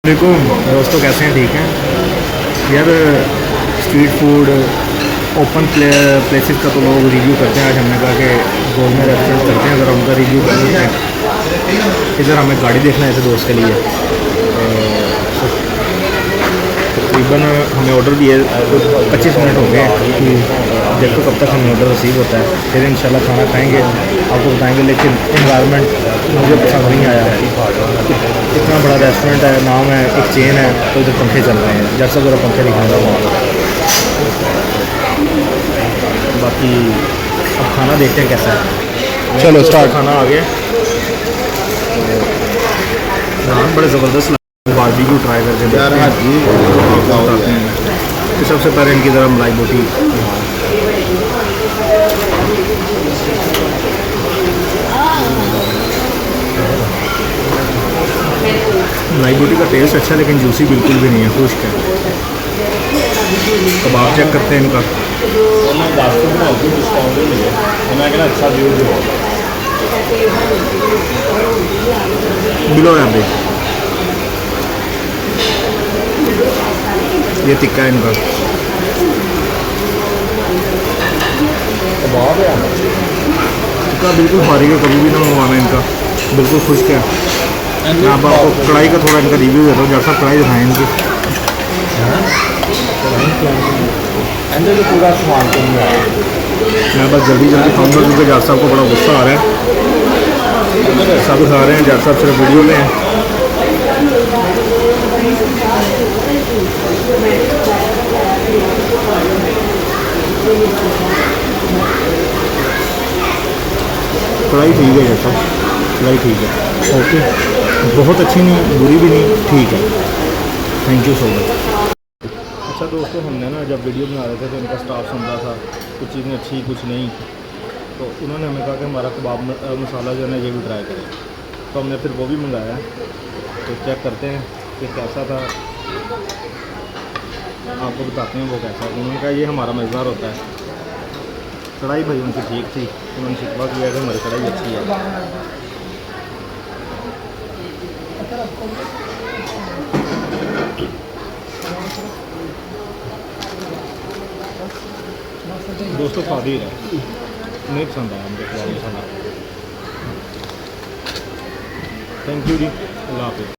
देखो दोस्तों, कैसे हैं? ठीक हैं यार। स्ट्रीट फूड ओपन प्लेसेस का तो लोग रिव्यू करते हैं। आज हमने कहा कि गोलमेर रेस्टोरेंट करते हैं, अगर उनका रिव्यू कर लेते हैं। इधर हमें गाड़ी देखना है ऐसे दोस्त के लिए। तकरीबन हमें ऑर्डर दिए 25 मिनट हो गए कि देखो कब तक हमें ऑर्डर रिसीव होता है, फिर इंशाल्लाह खाना खाएंगे, आपको बताएंगे। लेकिन इन्वायरमेंट मुझे पसंद नहीं आया है। इतना बड़ा रेस्टोरेंट है, नाम है, एक चेन है, तो इधर पंखे चल रहे हैं। जैसा ज़रा पंखे दिखाऊंगा वहाँ। बाकी अब खाना देखते हैं कैसा है। चलो स्टार्ट। खाना आ गया। नान बड़े ज़बरदस्त बारबेक्यू ट्राई करके देखते हैं। तो सबसे पहले इनकी तरह मलाई बोटी। मलाई बोटी का टेस्ट अच्छा है, लेकिन जूसी बिल्कुल भी नहीं है, खुश्क है। कबाब चेक करते हैं इनका। Below average. ये टिक्का है इनका। कबाब है इनका बिल्कुल फारिग है, कभी भी ना मंगवाना इनका, बिल्कुल खुश्क है। मैं आपको कढ़ाई का थोड़ा इनका रिव्यू देता हूँ। जब साहब कढ़ाई दिखाएँ इनकी। पूरा सामान तो नहीं आया। मैं बस जल्दी खाऊंगा क्योंकि जज साहब को बड़ा गुस्सा आ रहा है। सब खा रहे हैं, जज साहब सिर्फ वीडियो में हैं। कढ़ाई ठीक है जैसा, कढ़ाई ठीक है, ओके। बहुत अच्छी नहीं, बुरी भी नहीं, ठीक है। Thank you so much. अच्छा दोस्तों, हमने ना जब वीडियो बना रहे थे तो इनका स्टाफ सुन रहा था, कुछ चीज़ें अच्छी कुछ नहीं, तो उन्होंने हमें कहा कि हमारा कबाब मसाला जो है ना ये भी ट्राई करें। तो हमने फिर वो भी मंगाया। तो चेक करते हैं कि कैसा था, आपको बताते हैं वो कैसा है। उन्होंने कहा ये हमारा मज़ेदार होता है। कढ़ाई भाई उनकी ठीक थी, उन्होंने शिकवा किया कि हमारी कढ़ाई अच्छी है। दोस्तों स्वादी है, नहीं पसंद आया मुझे कबाब मसाला। थैंक यू जी, अल्लाह हाफिज़।